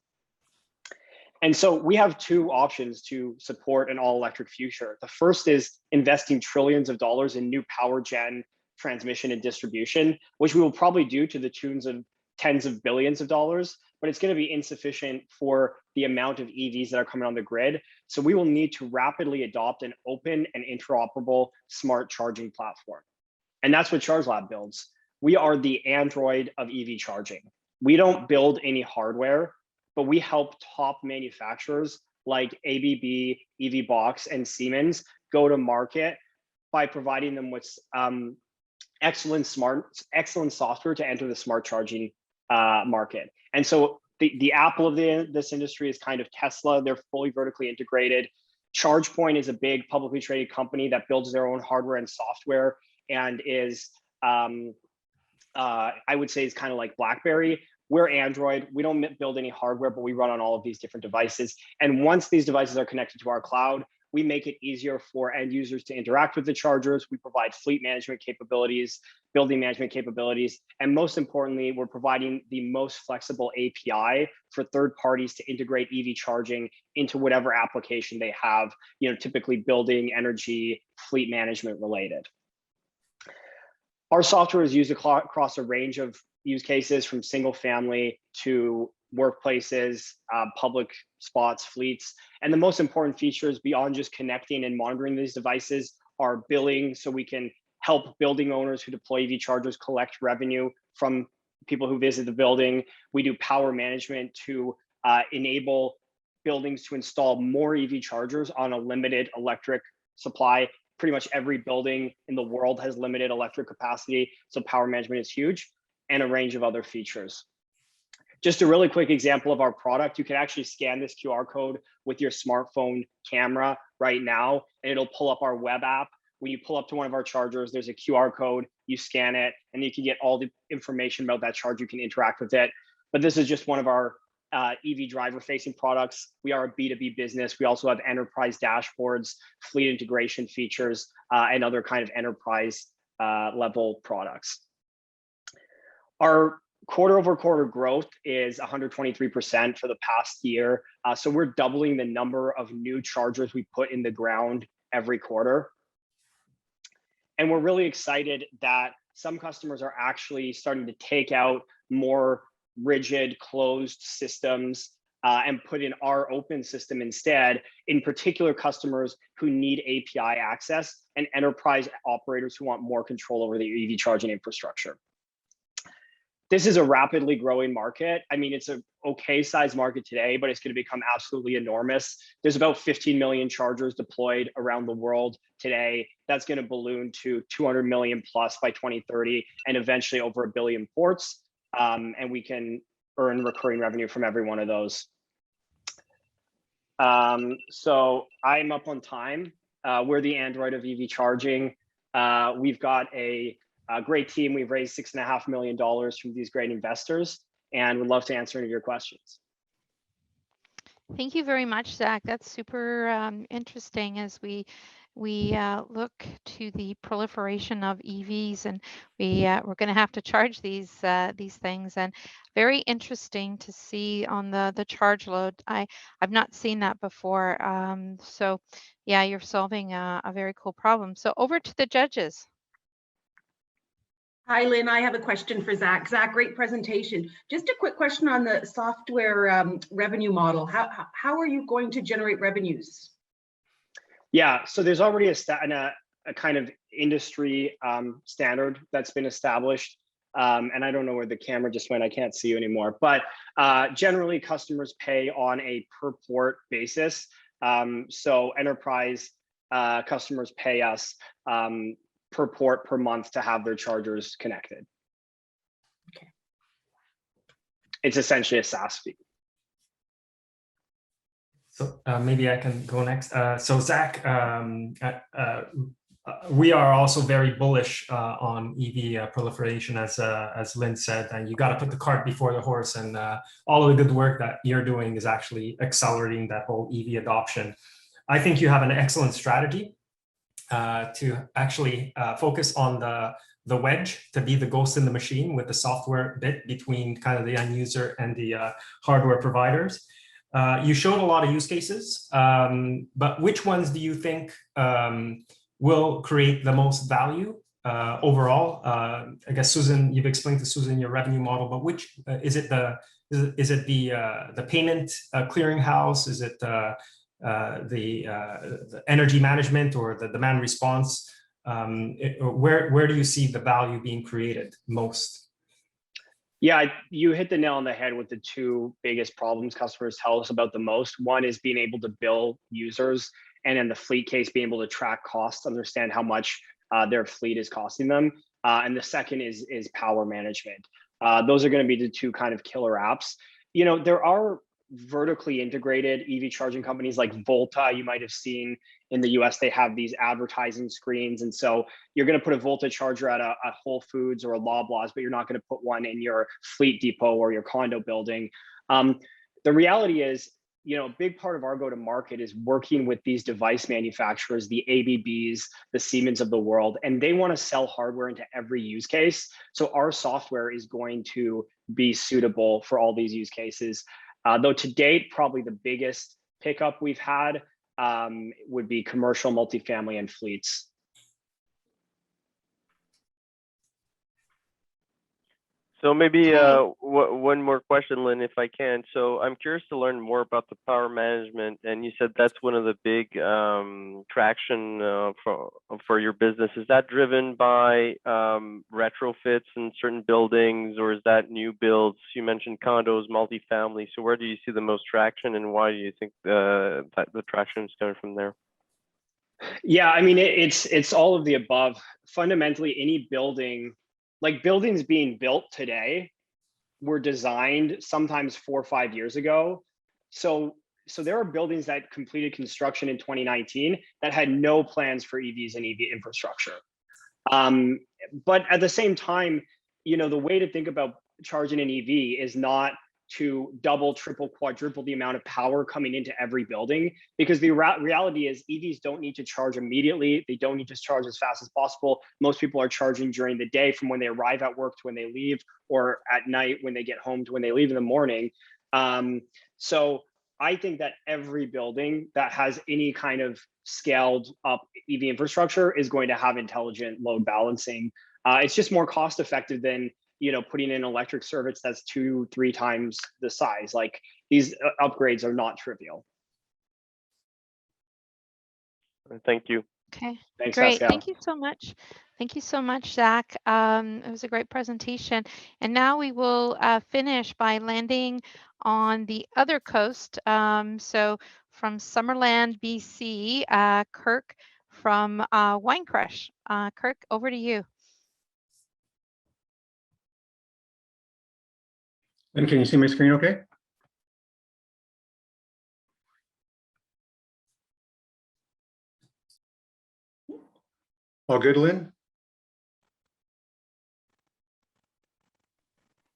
And so we have 2 options to support an all-electric future. The first is investing trillions of dollars in new power gen, transmission, and distribution, which we will probably do to the tunes of tens of billions of dollars, but it's going to be insufficient for the amount of EVs that are coming on the grid. So we will need to rapidly adopt an open and interoperable smart charging platform. And that's what ChargeLab builds. We are the Android of EV charging. We don't build any hardware, but we help top manufacturers like ABB, EVBox, and Siemens go to market by providing them with excellent software to enter the smart charging market. And so the Apple of this industry is kind of Tesla. They're fully vertically integrated. ChargePoint is a big publicly traded company that builds their own hardware and software and is, I would say, is kind of like BlackBerry. We're Android. We don't build any hardware, but we run on all of these different devices. And once these devices are connected to our cloud, we make it easier for end users to interact with the chargers. We provide fleet management capabilities, building management capabilities, and most importantly, we're providing the most flexible API for third parties to integrate EV charging into whatever application they have, typically building, energy, fleet management related. Our software is used across a range of use cases from single family to workplaces, public spots, fleets. And the most important features beyond just connecting and monitoring these devices are billing, so we can help building owners who deploy EV chargers collect revenue from people who visit the building. We do power management to enable buildings to install more EV chargers on a limited electric supply. Pretty much every building in the world has limited electric capacity, so power management is huge, and a range of other features. Just a really quick example of our product, you can actually scan this QR code with your smartphone camera right now, and it'll pull up our web app. When you pull up to one of our chargers, there's a QR code, you scan it, and you can get all the information about that charger, you can interact with it. But this is just one of our EV driver-facing products. We are a B2B business. We also have enterprise dashboards, fleet integration features, and other kind of enterprise level products. Our quarter-over-quarter growth is 123% for the past year. So we're doubling the number of new chargers we put in the ground every quarter. And we're really excited that some customers are actually starting to take out more rigid closed systems and put in our open system instead, in particular customers who need API access and enterprise operators who want more control over the EV charging infrastructure. This is a rapidly growing market. I mean, it's an okay sized market today, but it's going to become absolutely enormous. There's about 15 million chargers deployed around the world today. That's going to balloon to 200 million plus by 2030, and eventually over 1 billion ports. And we can earn recurring revenue from every one of those. So I'm up on time. We're the Android of EV charging. We've got a great team. We've raised $6.5 million from these great investors, and would love to answer any of your questions. Thank you very much, Zach. That's super interesting as we we look to the proliferation of EVs, and we're going to have to charge these things. And very interesting to see on the charge load. I've not seen that before. So yeah, you're solving a very cool problem. So over to the judges. Hi, Lynn. I have a question for Zach. Zach, great presentation. Just a quick question on the software revenue model. How are you going to generate revenues? Yeah, so there's already a kind of industry standard that's been established. And I don't know where the camera just went. I can't see you anymore. But generally, customers pay on a per port basis. So enterprise customers pay us per port per month to have their chargers connected. Okay. It's essentially a SaaS fee. So maybe I can go next. So Zach, we are also very bullish on EV proliferation, as Lynn said, and you got to put the cart before the horse. And all of the good work that you're doing is actually accelerating that whole EV adoption. I think you have an excellent strategy to actually focus on the wedge, to be the ghost in the machine with the software bit between kind of the end user and the hardware providers. You showed a lot of use cases, but which ones do you think will create the most value overall? I guess Susan, you've explained to Susan your revenue model, but which is it the payment clearinghouse? Is it the energy management or the demand response? Where do you see the value being created most? Yeah, you hit the nail on the head with the two biggest problems customers tell us about the most. One is being able to bill users, and in the fleet case, being able to track costs, understand how much their fleet is costing them. And the second is power management. Those are going to be the two kind of killer apps. You know, there are vertically integrated EV charging companies like Volta. You might have seen in the US, they have these advertising screens. And so you're going to put a Volta charger at a Whole Foods or a Loblaws, but you're not going to put one in your fleet depot or your condo building. The reality is, you know, a big part of our go-to-market is working with these device manufacturers, the ABBs, the Siemens of the world, and they want to sell hardware into every use case. So our software is going to be suitable for all these use cases. Though to date, probably the biggest pickup we've had would be commercial, multifamily, and fleets. So maybe one more question, Lynn, if I can. So I'm curious to learn more about the power management, and you said that's one of the big traction for your business. Is that driven by retrofits in certain buildings, or is that new builds? You mentioned condos, multifamily. So where do you see the most traction, and why do you think that the traction is coming from there? Yeah, I mean, it's all of the above. Fundamentally, any building, like buildings being built today, were designed sometimes 4 or 5 years ago. So there are buildings that completed construction in 2019 that had no plans for EVs and EV infrastructure. But at the same time, you know, the way to think about charging an EV is not to double, triple, quadruple the amount of power coming into every building, because the reality is EVs don't need to charge immediately. They don't need to charge as fast as possible. Most people are charging during the day, from when they arrive at work to when they leave, or at night when they get home to when they leave in the morning. So I think that every building that has any kind of scaled up EV infrastructure is going to have intelligent load balancing. It's just more cost effective than, you know, putting in electric service that's 2-3 times the size. Like, these upgrades are not trivial. Thank you. Okay, Thanks, great. Pascal. Thank you so much. Thank you so much, Zach. It was a great presentation. And now we will finish by landing on the other coast. So from Summerland, BC, Kirk from Wine Crush. Kirk, over to you. And can you see my screen okay? All good, Lynn?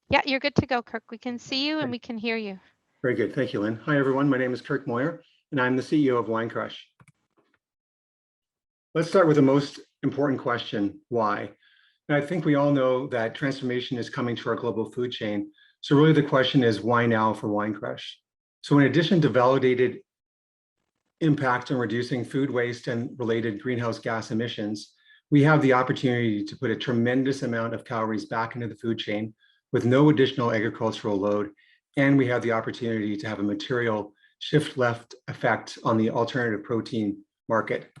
Yeah, you're good to go, Kirk. We can see you and we can hear you. Very good. Thank you, Lynn. Hi, everyone. My name is Kirk Moyer, and I'm the CEO of Wine Crush. Let's start with the most important question, why? And I think we all know that transformation is coming to our global food chain. So really the question is, why now for Winecrush? So in addition to validated impact on reducing food waste and related greenhouse gas emissions, we have the opportunity to put a tremendous amount of calories back into the food chain with no additional agricultural load. And we have the opportunity to have a material shift left effect on the alternative protein market.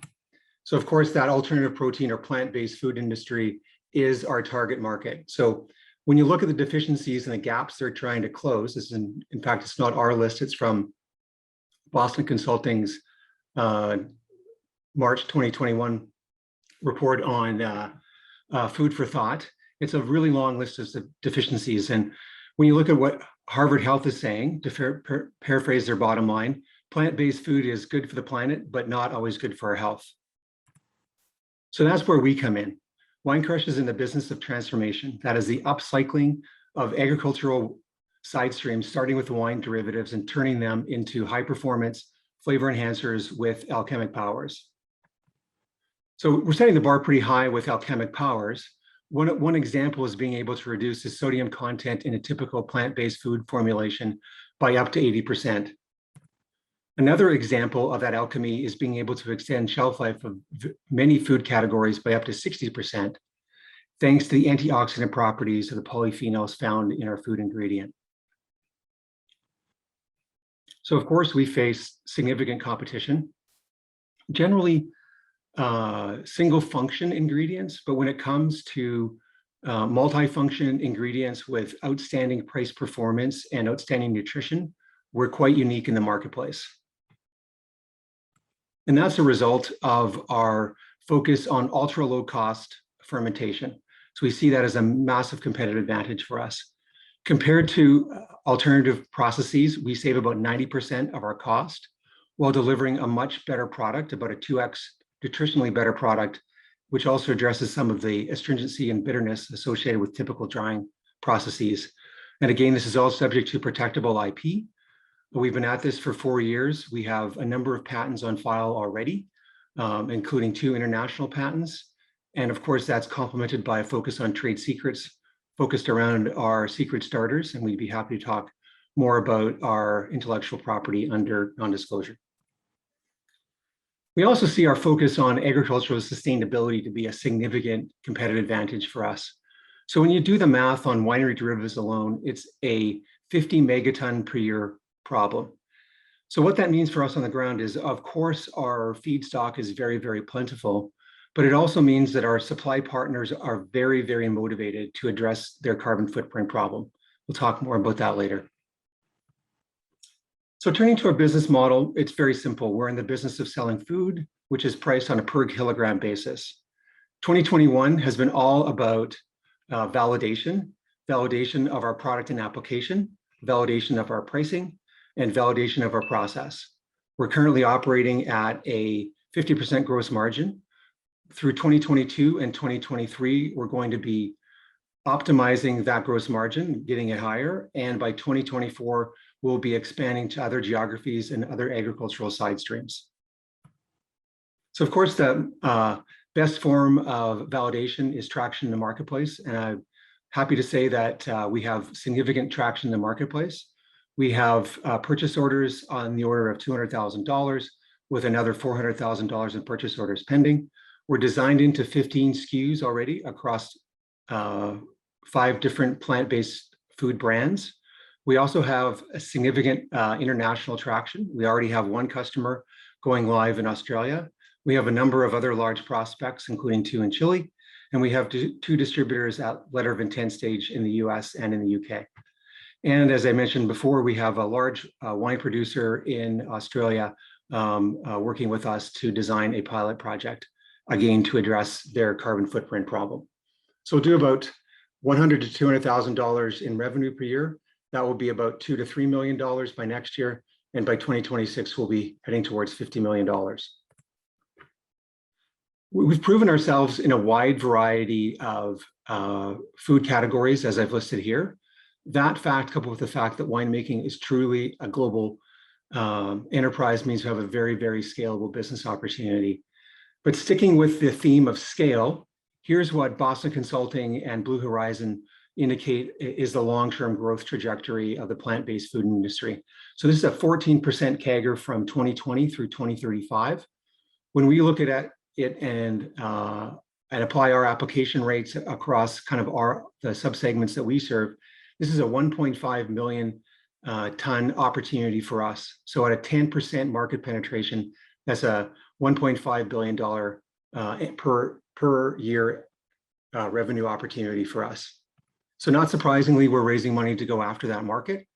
So of course, that alternative protein or plant-based food industry is our target market. So when you look at the deficiencies and the gaps they're trying to close, this is in fact, it's not our list, it's from Boston Consulting's March 2021 report on food for thought. It's a really long list of deficiencies. And when you look at what Harvard Health is saying, to paraphrase their bottom line, plant-based food is good for the planet, but not always good for our health. So that's where we come in. Winecrush is in the business of transformation. That is the upcycling of agricultural side streams, starting with the wine derivatives and turning them into high performance flavor enhancers with alchemic powers. So we're setting the bar pretty high with alchemic powers. One example is being able to reduce the sodium content in a typical plant-based food formulation by up to 80%. Another example of that alchemy is being able to extend shelf life of many food categories by up to 60%, thanks to the antioxidant properties of the polyphenols found in our food ingredient. So of course, we face significant competition, generally single function ingredients, but when it comes to multi-function ingredients with outstanding price performance and outstanding nutrition, we're quite unique in the marketplace. And that's a result of our focus on ultra low cost fermentation. So we see that as a massive competitive advantage for us. Compared to alternative processes, we save about 90% of our cost while delivering a much better product, about a 2x nutritionally better product, which also addresses some of the astringency and bitterness associated with typical drying processes. And again, this is all subject to protectable IP. We've been at this for 4 years. We have a number of patents on file already, including 2 international patents. And of course, that's complemented by a focus on trade secrets focused around our secret starters. And we'd be happy to talk more about our intellectual property under non-disclosure. We also see our focus on agricultural sustainability to be a significant competitive advantage for us. So when you do the math on winery derivatives alone, it's a 50 megaton per year problem. So what that means for us on the ground is, of course, our feedstock is very, very plentiful, but it also means that our supply partners are very, very motivated to address their carbon footprint problem. We'll talk more about that later. So turning to our business model, it's very simple. We're in the business of selling food, which is priced on a per kilogram basis. 2021 has been all about validation of our product and application, validation of our pricing, and validation of our process. We're currently operating at a 50% gross margin. Through 2022 and 2023, we're going to be optimizing that gross margin, getting it higher. And by 2024, we'll be expanding to other geographies and other agricultural side streams. So of course, the best form of validation is traction in the marketplace. And I'm happy to say that we have significant traction in the marketplace. We have purchase orders on the order of $200,000 with another $400,000 in purchase orders pending. We're designed into 15 SKUs already across 5 different plant-based food brands. We also have a significant international traction. We already have 1 customer going live in Australia. We have a number of other large prospects, including 2 in Chile, and we have 2 distributors at letter of intent stage in the US and in the UK. And as I mentioned before, we have a large wine producer in Australia working with us to design a pilot project, again, to address their carbon footprint problem. So we'll do about $100,000 to $200,000 in revenue per year. That will be about $2 to $3 million by next year. And by 2026, we'll be heading towards $50 million. We've proven ourselves in a wide variety of food categories, as I've listed here. That fact, coupled with the fact that winemaking is truly a global enterprise, means we have a very, very scalable business opportunity. But sticking with the theme of scale, here's what Boston Consulting and Blue Horizon indicate is the long-term growth trajectory of the plant-based food industry. So this is a 14% CAGR from 2020 through 2035. When we look at it and apply our application rates across kind of the subsegments that we serve, this is a 1.5 million ton opportunity for us. So at a 10% market penetration, that's a $1.5 billion per year revenue opportunity for us. So not surprisingly, we're raising money to go after that market.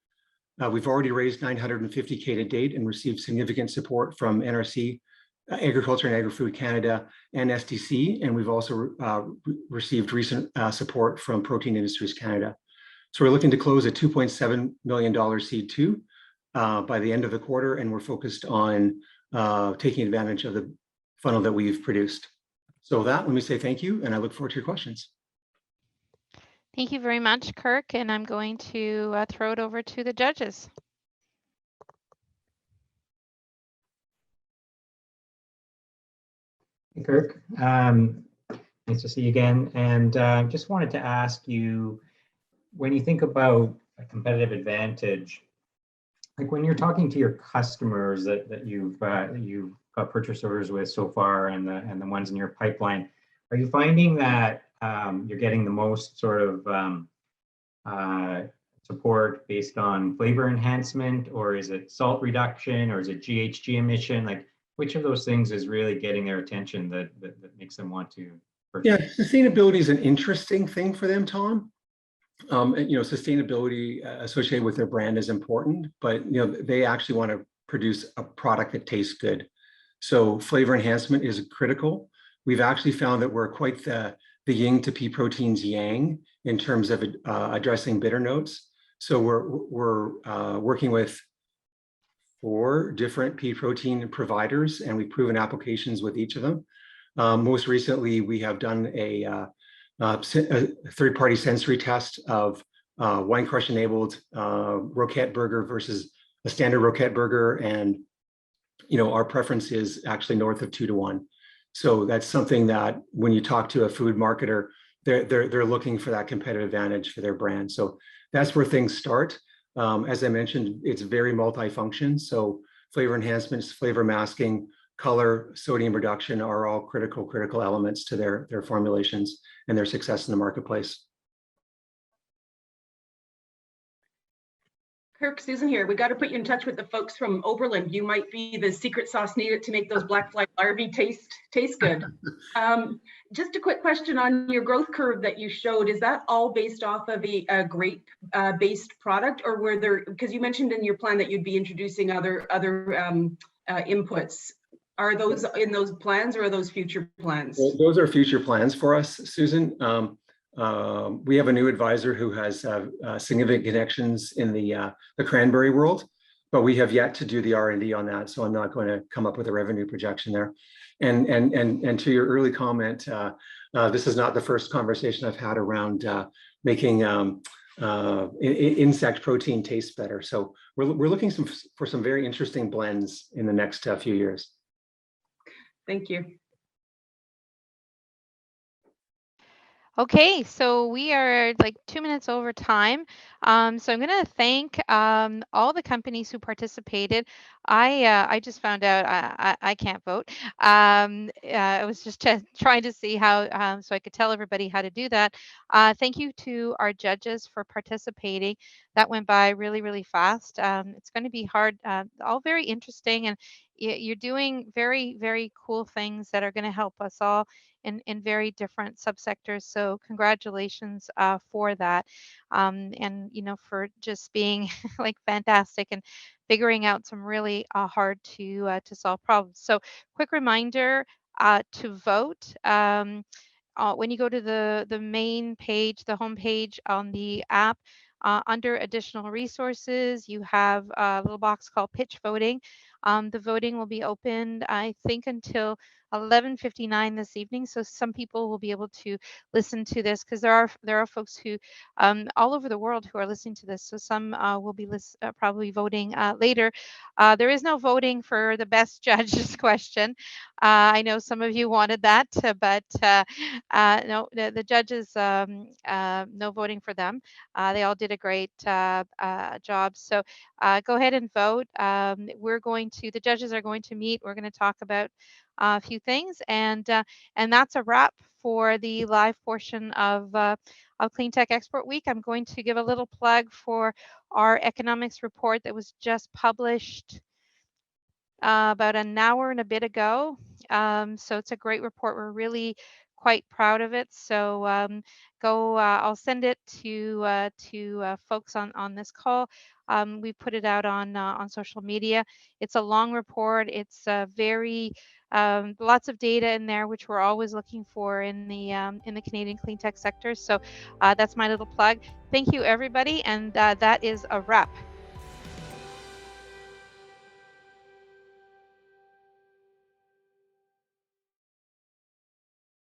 We've already raised $950K to date and received significant support from NRC, Agriculture and Agri-Food Canada, and SDC, and we've also received recent support from Protein Industries Canada. So we're looking to close a $2.7 million seed two by the end of the quarter, and we're focused on taking advantage of the funnel that we've produced. So with that, let me say thank you, and I look forward to your questions. Thank you very much, Kirk, and I'm going to throw it over to the judges. Hey, Kirk, nice to see you again. And just wanted to ask you, when you think about a competitive advantage, like when you're talking to your customers that you've got purchase orders with so far, and the ones in your pipeline, are you finding that you're getting the most sort of support based on flavor enhancement, or is it salt reduction, or is it GHG emission? Like, which of those things is really getting their attention that makes them want to purchase? Yeah, sustainability is an interesting thing for them, Tom. Sustainability associated with their brand is important, but they actually want to produce a product that tastes good. So flavor enhancement is critical. We've actually found that we're quite the yin to pea protein's yang in terms of addressing bitter notes. So we're working with 4 different pea protein providers, and we've proven applications with each of them. Most recently, we have done a third-party sensory test of wine crush enabled roquette burger versus a standard roquette burger, and our preference is actually north of 2 to 1. So that's something that when you talk to a food marketer, they're looking for that competitive advantage for their brand. So that's where things start. As I mentioned, it's very multifunction. So flavor enhancements, flavor masking, color, sodium reduction are all critical elements to their formulations and their success in the marketplace. Kirk, Susan here. We got to put you in touch with the folks from Oberlin. You might be the secret sauce needed to make those black fly larvae taste good. Just a quick question on your growth curve that you showed. Is that all based off of a grape-based product, or were there? Because you mentioned in your plan that you'd be introducing other inputs. Are those in those plans, or are those future plans? Well, those are future plans for us, Susan. We have a new advisor who has significant connections in the cranberry world, but we have yet to do the R&D on that, so I'm not going to come up with a revenue projection there. And to your early comment, this is not the first conversation I've had around making insect protein taste better. So we're looking for some very interesting blends in the next few years. Thank you. Okay, so we are like 2 minutes over time. So I'm going to thank all the companies who participated. I just found out I can't vote. I was just trying to see how so I could tell everybody how to do that. Thank you to our judges for participating. That went by really fast. It's going to be hard, all very interesting, and you're doing very cool things that are going to help us all in very different subsectors. So congratulations for that, and for just being like fantastic and figuring out some really hard to solve problems. So quick reminder to vote. When you go to the main page, the home page on the app, under additional resources, you have a little box called pitch voting. The voting will be opened, I think, until 11:59 this evening. So some people will be able to listen to this, because there are folks who all over the world who are listening to this. So some will be probably voting later. There is no voting for the best judge's question. I know some of you wanted that, but no, the judges, no voting for them. They all did a great job. So go ahead and vote. The judges are going to meet. We're going to talk about a few things, and that's a wrap for the live portion of Cleantech Export Week. I'm going to give a little plug for our economics report that was just published about an hour and a bit ago. So it's a great report. We're really quite proud of it. So I'll send it to folks on this call. We put it out on social media. It's a long report. It's very lots of data in there, which we're always looking for in the Canadian clean tech sector. So that's my little plug. Thank you, everybody, and that is a wrap.